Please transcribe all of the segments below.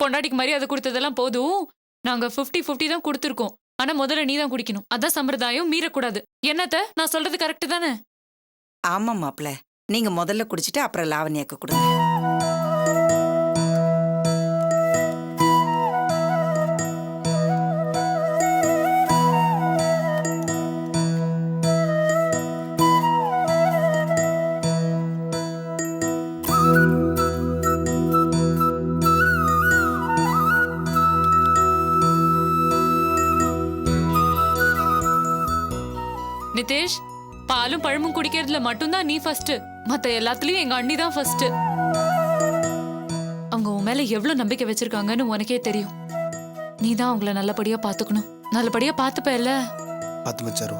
பொண்டாட்டிக்கு மரியாதை கொடுத்ததெல்லாம் போதும். நாங்க 50-50 தான் கொடுத்துருக்கோம். ஆனா முதல்ல நீ தான் குடிக்கணும். அதான் சம்பிரதாயம், மீறக்கூடாது. என்னத்த நான் சொல்றது கரெக்ட் தானே? ஆமா மாப்ள, நீங்க முதல்ல குடிச்சிட்டு அப்புறம் லாவண்யாக்கு கொடுங்க. நிதேஷ், பாலும் பழமும் குடிக்கிறதுல மட்டும்தான் நீ ஃபர்ஸ்ட். மத்த எல்லாத்துலயும் எங்க அண்ணி தான் ஃபர்ஸ்ட். அவங்க உன் மேல எவ்வளவு நம்பிக்கை வச்சிருக்காங்கன்னு உனக்கே தெரியும். நீ தான் அவங்கள நல்லபடியா பாத்துக்கணும். நல்லபடியா பாத்துப்பல. பாத்து மச்சாரு.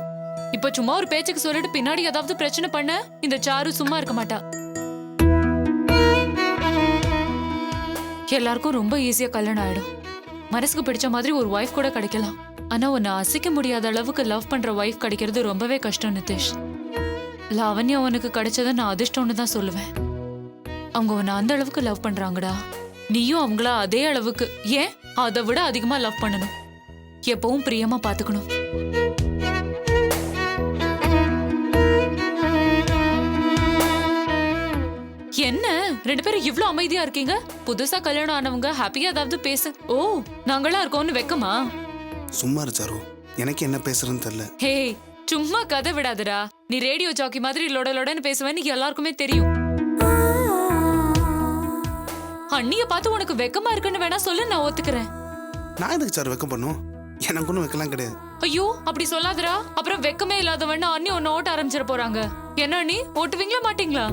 இப்ப சும்மா ஒரு பேச்சுக்கு சொல்லிட்டு பின்னாடி ஏதாவது பிரச்சனை பண்ண இந்த சாரு சும்மா இருக்க மாட்டா. எல்லாருக்கும் ரொம்ப ஈஸியா கல்யாணம் ஆயிடும். மனசுக்கு பிடிச்ச மாதிரி ஒரு வைஃப் கூட கிடைக்கலாம். ஆனா உன்னை அசைக்க முடியாத அளவுக்கு லவ் பண்ற வைஃப் கிடைக்கிறது ரொம்பவே கஷ்டம் நிதேஷ். லாவண்யா உனக்கு கிடைச்சத நான் அதிர்ஷ்டம்னு தான் சொல்லுவேன். அவங்க உன்னை அந்த அளவுக்கு லவ் பண்றாங்கடா. நீயும் அவங்கள அதே அளவுக்கு, ஏன் அதை விட அதிகமா லவ் பண்ணணும். எப்பவும் பிரியமா பாத்துக்கணும். என்ன ரெண்டு பேரும் இவ்ளோ அமைதியா இருக்கீங்க? புதுசா கல்யாணம் ஆனவங்க ஹாப்பியா ஏதாவது பேசு. ஓ, நாங்களா இருக்கோம்னு வெக்கமா? சும்மா இருச்சாரு, எனக்கு என்ன பேசுறதுன்னு தெரியல. ஹே, சும்மா கதை விடாதடா. நீ ரேடியோ ஜாக்கி மாதிரி லொட லொடன்னு பேசுவேன்னு எல்லாருக்குமே தெரியும். அண்ணிய பார்த்து உனக்கு வெக்கமா இருக்குன்னு வேணா சொல்லு, நான் ஒத்துக்கிறேன். நான் எதுக்கு சார் வெக்கம் பண்ணும்? எனக்கு ஒன்றும் வெக்கலாம் கிடையாது. ஐயோ, அப்படி சொல்லாதடா. அப்புறம் வெக்கமே இல்லாதவன்னா அண்ணி ஒன்னு ஓட்ட ஆரம்பிச்சிட போறாங்க. என்ன அண்ணி, ஓட்டுவீங்களா மாட்டீங்களா?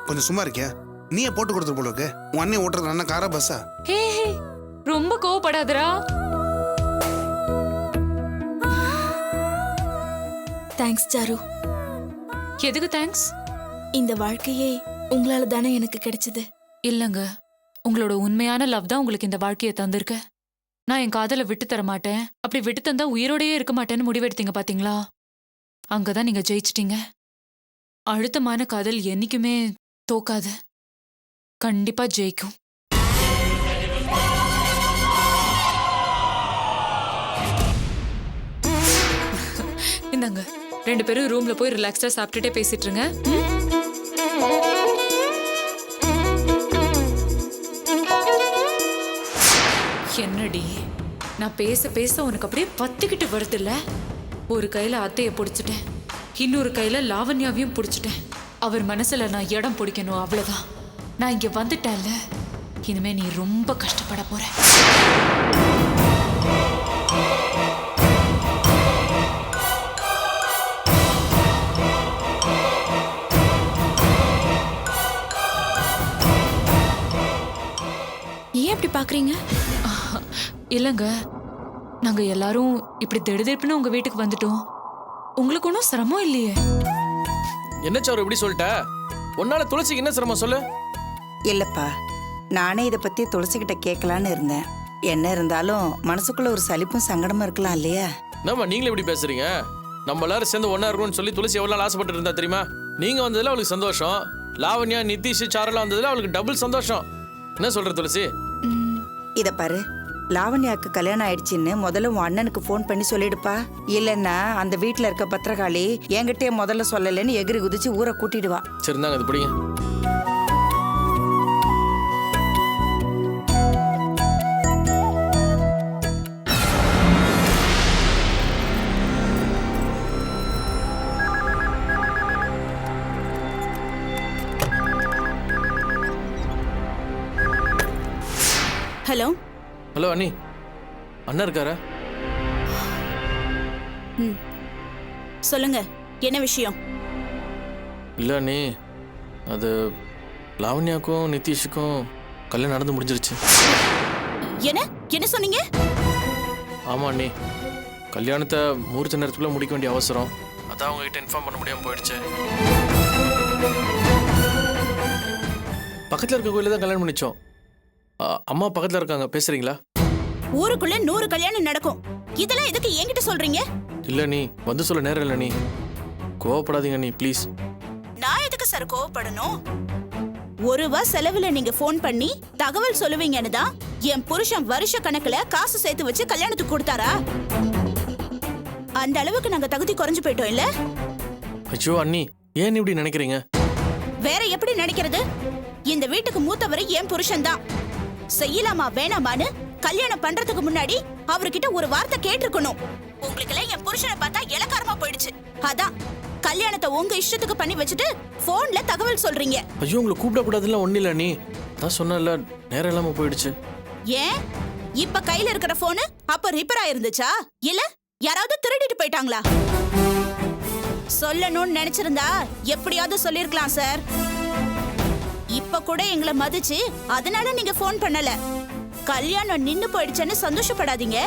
கொஞ்சம் சும்மா இருக்கியா? நீயே போட்டு கொடுத்துரு போல இருக்கு. உன் அண்ணி ஓட்டுறது அண்ணா காரா பஸ்ஸா? ஹே, ரொம்ப கோவப்படாதடா. Thanks sir. எதுக்கு தேங்க்ஸ்? இந்த வாழ்க்கையே உங்களால தானே எனக்கு கிடைச்சது. இல்லங்க, உங்களோட உண்மையான லவ் தான் உங்களுக்கு இந்த வாழ்க்கையை தந்திருக்க. நான் என் காதலை விட்டு தர மாட்டேன், அப்படி விட்டு தந்தா உயிரோடையே இருக்க மாட்டேன்னு முடிவெடுத்தீங்க பாத்தீங்களா? அங்கதான் நீங்க ஜெயிச்சிட்டீங்க. அழுத்தமான காதல் என்னைக்குமே தோக்காது, கண்டிப்பா ஜெயிக்கும். இந்தாங்க, ரெண்டு பேரும் ரூம்ல போய் ரிலாக்ஸ்டா சாப்பிட்டுட்டே பேசிட்டு இருங்க. என்னடி, நான் பேச பேச உனக்கு அப்படியே பத்திக்கிட்டு வருது இல்ல? ஒரு கையில அத்தைய பிடிச்சிட்டேன், இன்னொரு கையில லாவண்யாவையும் பிடிச்சிட்டேன். அவர் மனசுல நான் இடம் பிடிக்கணும், அவ்வளவுதான். நான் இங்க வந்துட்டேன்ல, இனிமே நீ ரொம்ப கஷ்டப்பட போற. ஏன் அப்படி பாக்குறீங்க? இல்லங்க, நாங்க எல்லாரும் இப்படி திடுதிப்புன்னு உங்க வீட்டுக்கு வந்துட்டோம். உங்களுக்கு ஒன்றும் சிரமம் இல்லையே? என்ன சார் இப்படி சொல்லிட்ட? உன்னால துளசிக்கு என்ன சிரமம் சொல்லு? இல்லப்பா, நானே இதை பத்தி துளசி கிட்ட கேட்கலான்னு இருந்தேன். என்ன இருந்தாலும் மனசுக்குள்ள ஒரு சலிப்பும் சங்கடமும் இருக்கலாம் இல்லையா? நம்ம நீங்களே இப்படி பேசுறீங்க? நம்ம எல்லாரும் சேர்ந்து ஒன்னா இருக்கணும்னு சொல்லி துளசி எவ்வளவு நாள் ஆசைப்பட்டு இருந்தா தெரியுமா? நீங்க வந்ததுல அவளுக்கு சந்தோஷம், லாவண்யா நிதிஷ் சாரெல்லாம் வந்ததுல அவளுக்கு டபுள் சந்தோஷம். என்ன சொல்ற துளசி? இத பாரு, லாவண்யாக்கு கல்யாணம் ஆயிடுச்சுன்னு முதல்ல உன் அண்ணனுக்கு போன் பண்ணி சொல்லிடுப்பா. இல்லன்னா அந்த வீட்டுல இருக்க பத்திரகாளி என்கிட்டயே முதல்ல சொல்லலன்னு எகிரி குதிச்சு ஊரை கூட்டிடுவா. சரி, இருந்தாங்க அது பிடிங்க. ஹலோ. ஹலோ அண்ணி, அண்ணா இருக்காரா? சொல்லுங்க, என்ன விஷயம்? இல்லை அண்ணி, அது லாவண்யாக்கும் நிதிஷுக்கும் கல்யாணம் நடந்து முடிஞ்சிருச்சு. என்ன சொன்னீங்க? ஆமா அண்ணி, கல்யாணத்தை முகூர்த்த நேரத்துக்குள்ள முடிக்க வேண்டிய அவசரம், அதான் உங்ககிட்ட இன்ஃபார்ம் பண்ண முடியாமல் போயிடுச்சு. பக்கத்தில் இருக்க கோயில தான் கல்யாணம் பண்ணிச்சோம். அம்மா பக்கத்தில் இருக்காங்க, பேசுறீங்களா? ஊருக்குள்ள 100 கல்யாணம் நடக்கும், இதெல்லாம் எதுக்கு என்கிட்ட சொல்றீங்க? இல்ல நீ வந்து சொல்ல நேரம் இல்லை நீ. கோவப்படாதீங்க நீ ப்ளீஸ். நான் எதுக்கு சார் கோவப்படணும்? ரூபா செலவுல நீங்க ஃபோன் பண்ணி தகவல் சொல்லுவீங்கன்னு தான் என் புருஷன் வருஷ கணக்குல காசு சேர்த்து வச்சு கல்யாணத்துக்கு கொடுத்தாரா? அந்த அளவுக்கு நாங்க தகுதி குறைஞ்சு போயிட்டோம் இல்ல? ஐயோ அண்ணி, ஏன் இப்படி நினைக்கிறீங்க? வேற எப்படி நினைக்கிறது? இந்த வீட்டுக்கு மூத்தவர் என் புருஷன் தான். செய்யலாமா வேணாமான்னு கல்யாணம் பண்றதுக்கு முன்னாடி அவர்கிட்ட ஒரு வார்த்தை கேட்டிருக்கணும். உங்களுக்கு எல்லாம் என் புருஷனை பார்த்தா இளக்காரமா போயிடுச்சு. அதான் கல்யாணத்தை உங்க இஷ்டத்துக்கு பண்ணி வச்சுட்டு போன்ல தகவல் சொல்றீங்க. ஐயோ, உங்களை கூப்பிட கூடாதுல ஒண்ணு இல்ல நீ தான் சொன்னல, நேரம் இல்லாம போயிடுச்சு. ஏன் இப்ப கையில இருக்கிற போனு அப்ப ரிப்பேர் ஆயிருந்துச்சா இல்ல யாராவது திருடிட்டு போயிட்டாங்களா? சொல்லணும்னு நினைச்சிருந்தா எப்படியாவது சொல்லிருக்கலாம் சார். இப்ப கூட எங்களை மதிச்சு அதனால நீங்க போன் பண்ணல. கல்யாணம் நின்னு போயிடுச்சுன்னு சந்தோஷப்படாதீங்க.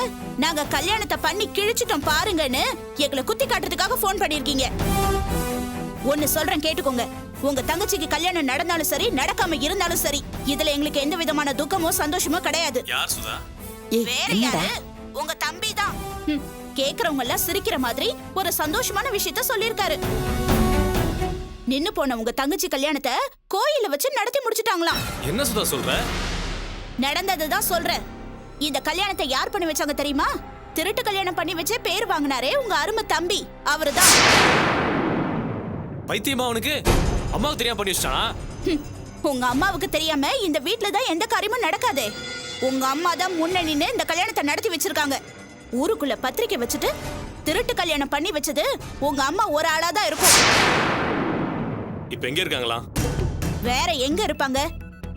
நாங்க கல்யாணத்தை பண்ணி கிழிச்சிட்டோம் பாருங்கன்னு எங்களை குத்தி காட்டுறதுக்காக போன் பண்ணிருக்கீங்க. ஒன்னு சொல்றேன் கேட்டுக்கோங்க. உங்க தங்கச்சிக்கு கல்யாணம் நடந்தாலும் சரி நடக்காம இருந்தாலும் சரி இதுல எங்களுக்கு எந்த விதமான துக்கமோ சந்தோஷமோ கிடையாது. யார் சுதா? வேற யாரு? உங்க தம்பி தான். கேக்குறவங்க எல்லாம் சிரிக்கிற மாதிரி ஒரு சந்தோஷமான விஷயத்த சொல்லிருக்காரு. நின்னு போன உங்க தங்கச்சி கல்யாணத்தை கோயில வச்சு நடத்தி முடிச்சிட்டாங்களாம். என்ன சுதா சொல்ற? நடந்ததுதான் சொல்றேன். இந்த கல்யாணத்தை யார் பண்ணி வச்சாங்க தெரியுமா? திருட்டு கல்யாணம் பண்ணி வச்சே பேர் வாங்கினாரே உங்க அருமை தம்பி, அவருதான். பைத்தியமா அவனுக்கு? அம்மாவுக்கு தெரியாம பண்ணி வச்சானா? உங்க அம்மாவுக்கு தெரியாம இந்த வீட்ல தான் எந்த காரியமும் நடக்காதே. உங்க அம்மா தான் முன்ன நின்னு இந்த கல்யாணத்தை நடத்தி வச்சிருக்காங்க. ஊருக்குள்ள பத்திரிக்கை வச்சுட்டு திருட்டு கல்யாணம் பண்ணி வச்சது உங்க அம்மா ஒரு ஆளா தான் இருக்கும். இப்ப எங்க இருக்காங்களா? வேற எங்க இருப்பாங்க?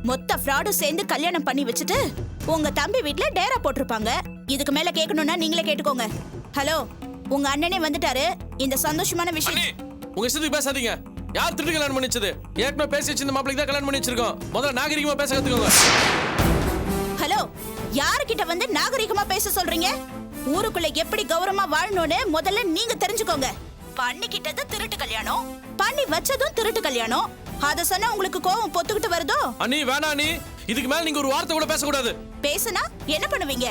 மொத்த ஃப்ராடும் சேர்ந்து கல்யாணம் பண்ணி வச்சுட்டு உங்க தம்பி வீட்ல டேரா போட்டிருப்பாங்க. இதுக்கு மேல கேட்கணும்னா நீங்களே கேட்டுக்கோங்க. ஹலோ, உங்க அண்ணனே வந்துட்டாரு. இந்த சந்தோஷமான விஷயம். உங்க இஷ்டத்துக்கு பேசாதீங்க. யார் திருட்டு கல்யாணம் பண்ணி வச்சது? ஏற்கனவே பேசி வச்சிருந்த மாப்பிளைக்கு தான் கல்யாணம் பண்ணி வச்சிருக்கோம். முதல்ல நாகரிகமா பேச கத்துக்கோங்க. ஹலோ, யாருக்கிட்ட வந்து நாகரிகமா பேச சொல்றீங்க? ஊருக்குள்ள எப்படி கௌரவமா வாழணும்னு முதல்ல நீங்க தெரிஞ்சுக்கோங்க. பண்ணிக்கிட்டது திருட்டு கல்யாணம், பண்ணி வச்சதும் திருட்டு கல்யாணம். அத சொன்னா உங்களுக்கு கோவம் பொத்துக்கிட்டு வருதோ? அண்ணி வேணா அண்ணி, இதுக்கு மேல நீங்க ஒரு வார்த்தை கூட பேசக்கூடாது. பேசுனா என்ன பண்ணுவீங்க?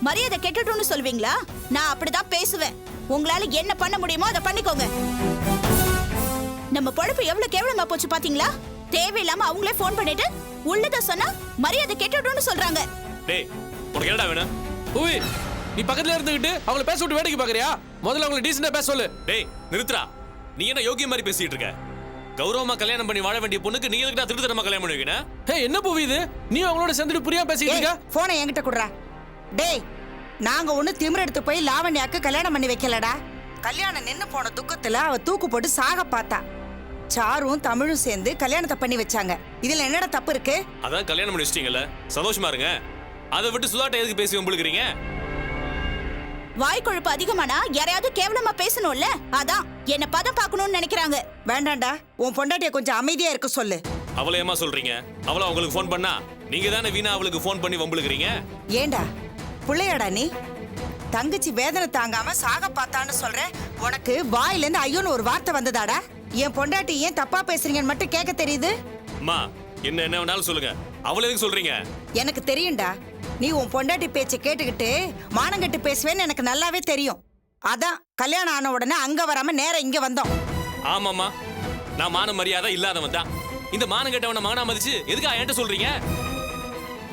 மரியாதை கெட்டுட்டும்னு சொல்வீங்களா? நான் அப்படிதான் பேசுவேன். உங்களால என்ன பண்ண முடியுமோ அதை பண்ணிக்கோங்க. நம்ம பொழப்பு எவ்வளவு கேவலமா போச்சு பாத்தீங்களா? தேவையில்லாம அவங்களே போன் பண்ணிட்டு உள்ளத சொன்னா மரியாதை கெட்டுட்டும்னு சொல்றாங்க. டேய், உனக்கு என்னடா வேணும்? பூவி, நீ பக்கத்துல இருந்துகிட்டு அவங்கள பேச விட்டு வேடிக்கை பாக்குறியா? முதல்ல அவங்களை டீசெண்டா பேச சொல்லு. டேய் நிறுத்துடா. நீ என்ன யோகிய மாதிரி பேசிட்டு இருக்க? கௌரவமா கல்யாணம் பண்ணி வாழ வேண்டிய பொண்ணுக்கு நீ எதுக்குடா திருட்டுத்தனமா கல்யாணம் பண்ணி வைக்கணும்? ஹே, என்ன பூவி இது? நீ அவங்களோட சேர்ந்துட்டு புரியாம பேசிக்கிட்டு இருக்க? போனை என்கிட்ட குடுறா. டேய், நாங்க ஒண்ணு திமிர எடுத்து போய் லாவண்யாக்கு கல்யாணம் பண்ணி வைக்கலடா. கல்யாணம் நின்னு போன துக்கத்துல அவ தூக்கு போட்டு சாக பார்த்தா. சாரும் தமிழும் சேர்ந்து கல்யாணத்தை பண்ணி வச்சாங்க. இதுல என்னடா தப்பு இருக்கு? அதான் கல்யாணம் பண்ணி வச்சிட்டீங்கல்ல, சந்தோஷமா இருங்க. அதை விட்டு சுதாட்ட எதுக்கு பேசி வம்பிழுக்கிறீங்க? வாய் கொழுப்பு அதிகமானா யாரையாவது கேவலமா பேசணும்ல, அதான் என்ன பதம் பார்க்கணும்னு நினைக்கிறாங்க. வேண்டாம்டா, உன் பொண்டாட்டிய கொஞ்சம் அமைதியா இருக்க சொல்லு. அவளை ஏமா சொல்றீங்க? அவள உங்களுக்கு ஃபோன் பண்ணா நீங்க தானே வீணா அவளுக்கு ஃபோன் பண்ணி வம்பிழுக்கிறீங்க. ஏண்டா புள்ளையாடா நீ? தங்கச்சி வேதனை தாங்காம சாக பார்த்தான்னு சொல்ற. உனக்கு வாயில இருந்து ஐயோன்னு ஒரு வார்த்தை வந்ததாடா? என் பொண்டாட்டி ஏன் தப்பா பேசுறீங்கன்னு மட்டும் கேட்க தெரியுது. அம்மா, என்ன வேணாலும் சொல்லுங்க. அவளை எதுக்கு சொல்றீங்க? எனக்கு தெரியும்டா, நீ உன் பொண்டாட்டி பேச்சை கேட்டுக்கிட்டு மானங்கட்டு பேசுவேன்னு எனக்கு நல்லாவே தெரியும். அதான் கல்யாணம் ஆன உடனே அங்க வராம நேரம் இங்க வந்தோம். ஆமாம்மா, நான் மான மரியாதை இல்லாதவன் தான். இந்த மானம் கெட்டவனை மகனா மதிச்சு எதுக்கு என்கிட்ட சொல்றீங்க?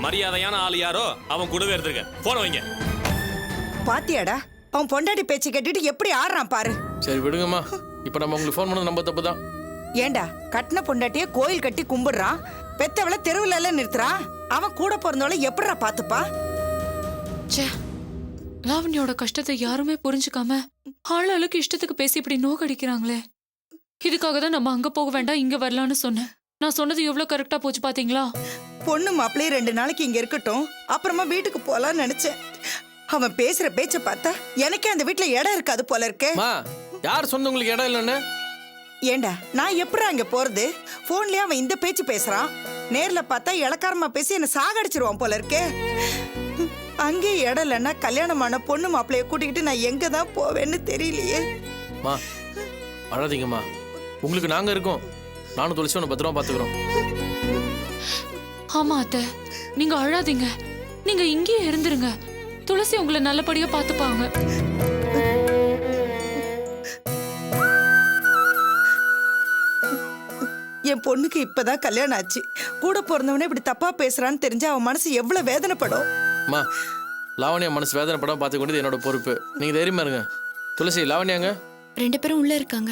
மரியாதையான ஆள் யாரோ அவன் கூடவே இருந்திருக்க. போன வைங்க. பாத்தியாடா, அவன் பொண்டாட்டி பேச்சை கேட்டுட்டு எப்படி ஆடுறான் பாரு. சரி விடுங்கம்மா. இப்ப நம்ம உங்களுக்கு ஃபோன் பண்ணது நம்ம தப்பு தான். ஏண்டா, கட்டின பொண்டாட்டிய கோயில் கட்டி கும்பிடுறான், பெத்தவளை தெருவுல எல்லாம் நிறுத்துறான். அவன் கூட பிறந்தவளை எப்படிடா பாத்துப்பா? ச்சே, லாவண்யோட கஷ்டத்தை யாருமே புரிஞ்சுக்காம ஆளாளுக்கு இஷ்டத்துக்கு பேசி இப்படி நோக்கடிக்கிறாங்களே. இதுக்காக தான் நம்ம அங்க போக வேண்டாம் இங்க வரலான்னு சொன்னேன். நான் சொன்னது எவ்வளவு கரெக்டா போச்சு பாத்தீங்களா? பொண்ணு மாப்பிள்ளையும் 2 நாளைக்கு இங்க இருக்கட்டும், அப்புறமா வீட்டுக்கு போலான்னு நினைச்சேன். அவன் பேசுற பேச்ச பார்த்தா எனக்கே அந்த வீட்டுல இடம் இருக்காது போல இருக்கே. மா, யார் சொன்ன உங்களுக்கு இடம் இல்லைன்னு? ஏண்டா, நான் எப்படா அங்க போறது? போன்லயே அவன் இந்த பேச்சு பேசுறான், நேர்ல பார்த்தா இளக்காரமா பேசி என்ன சாகடிச்சிருவான் போல இருக்கே. அங்கே இடம் இல்லைன்னா கல்யாணமான பொண்ணு மாப்பிள்ளைய கூட்டிக்கிட்டு நான் எங்க தான் போவேன்னு தெரியலையே. மா, அழாதீங்கம்மா. உங்களுக்கு நாங்க இருக்கோம். நானும் துளசி உன்னை பத்திரமா பாத்துக்கிறோம். ஆமா அத்தை, நீங்க அழாதீங்க. நீங்க இங்கேயே இருந்துருங்க. துளசி உங்களை நல்லபடியா பாத்துப்பாங்க. என் பொண்ணுக்கு இப்பதான் கல்யாணம் ஆச்சு. கூட பிறந்தவனே இப்படி தப்பா பேசுறான்னு தெரிஞ்சா அவன் மனசு எவ்வளவு வேதனைப்படும். அம்மா லாவண்யா மனசு வேதனை படம் பார்த்து கொண்டது என்னோட பொறுப்பு. நீங்க தைரியமா இருங்க. துளசி, லாவண்யாங்க? 2 பேரும் உள்ள இருக்காங்க.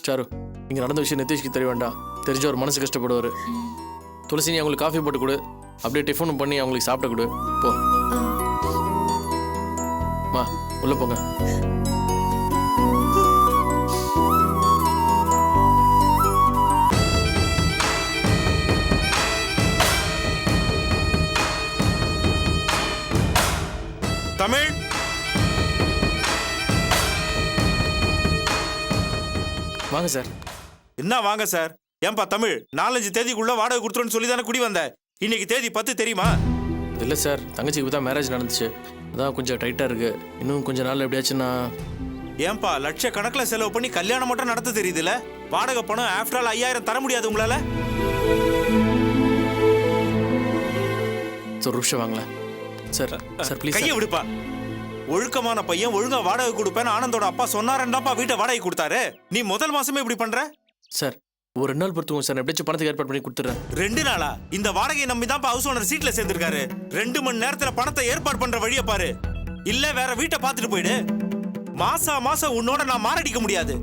சாரு, இங்க நடந்த விஷயம் நிதிஷ்க்கு தெரிய வேண்டாம். தெரிஞ்ச ஒரு மனசு கஷ்டப்படுவாரு. துளசி, நீ அவங்களுக்கு காஃபி போட்டு கொடு, அப்படியே டிஃபனும் பண்ணி அவங்களுக்கு சாப்பிட கொடு. போ மா, உள்ள போங்க. தமிழ், வாங்க சார். என்ன வாங்க சார்? ஏன்பா தமிழ், 4-5 தேதிக்குள்ள வாடகை கொடுத்துருன்னு சொல்லி தானே குடி வந்த. இன்னைக்கு தேதி 10 தெரியுமா? இல்லை சார், தங்கச்சிக்கு தான் மேரேஜ் நடந்துச்சு. அதான் கொஞ்சம் டைட்டாக இருக்கு. இன்னும் கொஞ்சம் நாள் எப்படியாச்சுன்னா. ஏன்பா லட்சக்கணக்கில் செலவு பண்ணி கல்யாணம் மட்டும் நடத்த தெரியுதுல்ல? வாடகை பணம் ஆஃப்டர் ஆல் 5000 தர முடியாது உங்களால? சார் ஒரு நிமிஷம் வாங்களேன். Sir sir please. கையை விடுப்பா. ஒழுக்கமான பையன் ஒழுங்கா வாடகை கொடுப்பேன்னு ஆனந்தோட அப்பா சொன்னாரண்டாப்பா வீட்டை வாடகை கொடுத்தாரு. நீ முதல் மாசமே இப்படி பண்ற? சார் ஒரு 2 நாள் பொறுத்துவோம் சார். எப்படியாச்சும் பணத்துக்கு ஏற்பாடு பண்ணி கொடுத்துட்றேன். 2 நாளா? இந்த வாடகையை நம்பி தான் ஹவுஸ் ஓனர் சீட்ல சேர்ந்திருக்காரு. 2 மணி நேரத்துல பணத்தை ஏற்பாடு பண்ற வழியை பாரு. இல்ல வேற வீட்டை பார்த்துட்டு போயிடு. மாசம் உன்னோட நான் மாரடிக்க முடியாது.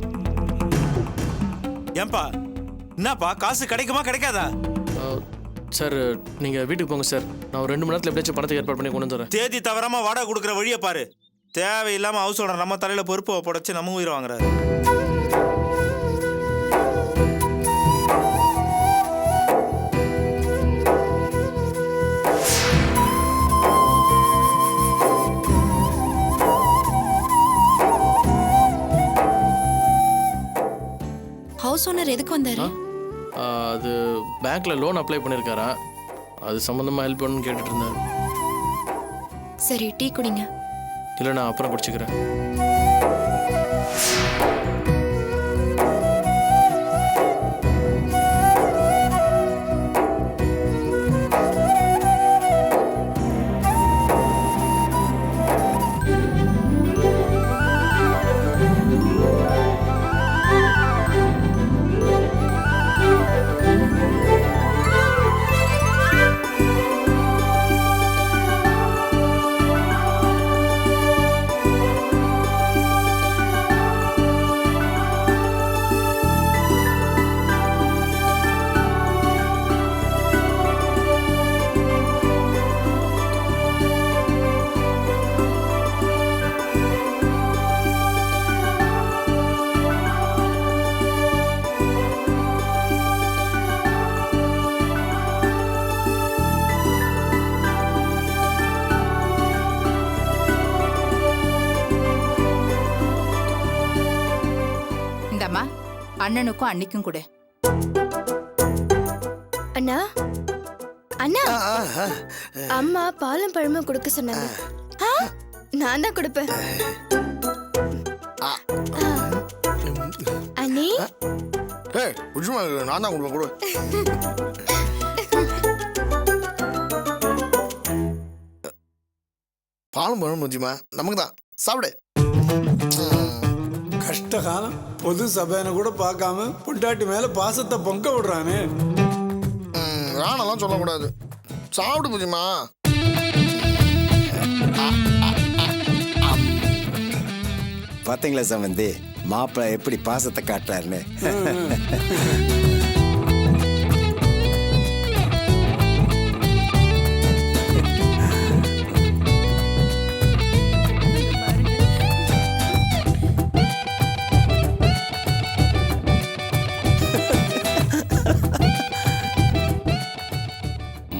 ஏன்பா என்னப்பா, காசு கிடைக்குமா கிடைக்காதா? சார் நீங்கள் வீட்டுக்கு போங்க சார். நான் ஒரு 2 மணி நேரத்தில் எப்படியாச்சும் பணத்துக்கு ஏற்பாடு பண்ணி கொண்டு வந்துடுறேன். தேதி தவறாம வாடகை கொடுக்குற வழியை பாரு. தேவையில்லாம ஹவுஸ் ஓனர் நம்ம தலையில பொறுப்பு புடைச்சு நம்ம உயிர் வாங்குறாரு. ஹவுஸ் ஓனர் எதுக்கு வந்தாரு? அது பேங்க்ல லோன் அப்ளை பண்ணியிருக்காரா, அது சம்மந்தமாக ஹெல்ப் பண்ணணும்னு கேட்டுட்டு இருந்தார். சரி, டீ குடிங்க. இல்லை நான் அப்புறம் குடிச்சுக்கிறேன். இந்தம்மா அண்ணனுக்கும் அன்னிக்கும் கொடு. அண்ணா அண்ணா, அம்மா பாலும் பழமும் கொடுக்க சொன்னாங்க. நான் தான் கொடுப்பேன். அண்ணி, நான் தான் கொடுப்பேன். கொடு. பாலும் பழம் புஜிமா நமக்கு தான். சாப்பிடு. கஷ்டகாலம் பொது சபைன்னு கூட பார்க்காம பொண்டாட்டி மேல பாசத்தை பொங்க விடுறானே. ராணெல்லாம் சொல்லக்கூடாது. சாப்பிடு புஜிமா. பாத்தீங்களா சம்பந்தி, மாப்பிள்ளை எப்படி பாசத்தை காட்டுறாருன்னு.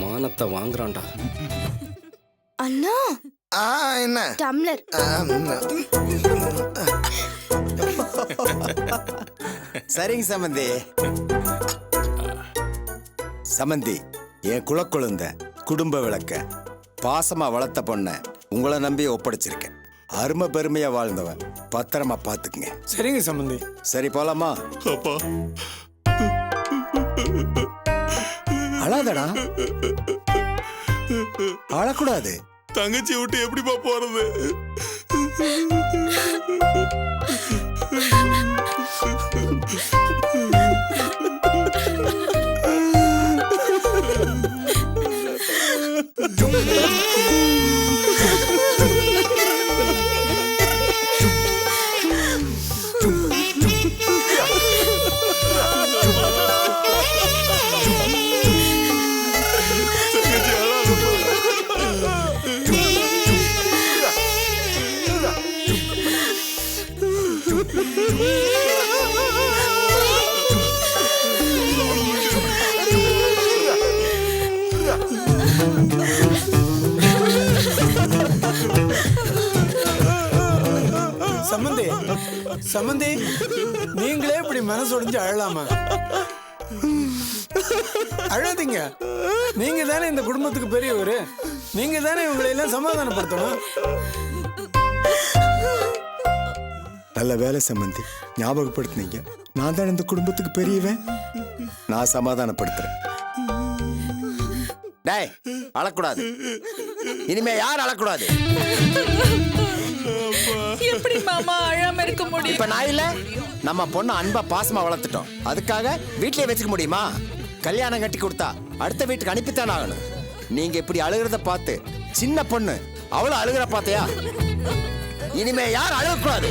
மானத்தை வாங்குறான்டா. அண்ணா என்ன டம்ளர். சரிங்க சம்பந்தி. சம்பந்தி, என் குலக்குழுந்த குடும்ப விளக்க பாசமா வளர்த்த பொண்ண உங்களை நம்பி ஒப்படைச்சிருக்கேன். அருமை பெருமையா வாழ்ந்தவன், பத்திரமா பாத்துக்குங்க. சரிங்க சம்பந்தி. சரி போலாமா? அப்பா அழாதடா, அழக்கூடாது. தங்கச்சி விட்டு எப்படிப்பா போறது? சம்மந்தி சம்மந்தி நீங்களே இப்படி மனசு உடைஞ்சு அழலாமா? அழாதீங்க. நீங்க தானே இந்த குடும்பத்துக்கு பெரியவர். நீங்க தானே இவங்களை எல்லாம் சமாதானப்படுத்தணும். நல்ல வேலை சம்பந்தி, ஞாபகப்படுத்தினீங்க. நான் தான் இந்த குடும்பத்துக்கு பெரியவன். நான் சமாதானப்படுத்துறேன். டேய், அழக்கூடாது. இனிமே யார் அழக்கூடாது? எப்படி மாமா அழாம இருக்க முடியும்? இப்ப நான் இல்ல, நம்ம பொண்ணு அன்பா பாசமா வளர்த்துட்டோம். அதுக்காக வீட்லயே வச்சுக்க முடியுமா? கல்யாணம் கட்டி கொடுத்தா அடுத்த வீட்டுக்கு அனுப்பித்தான் ஆகணும். நீங்க இப்படி அழுகிறத பார்த்து சின்ன பொண்ணு அவ்வளவு அழுகிற பார்த்தையா? இனிமே யார் அழக்கூடாது.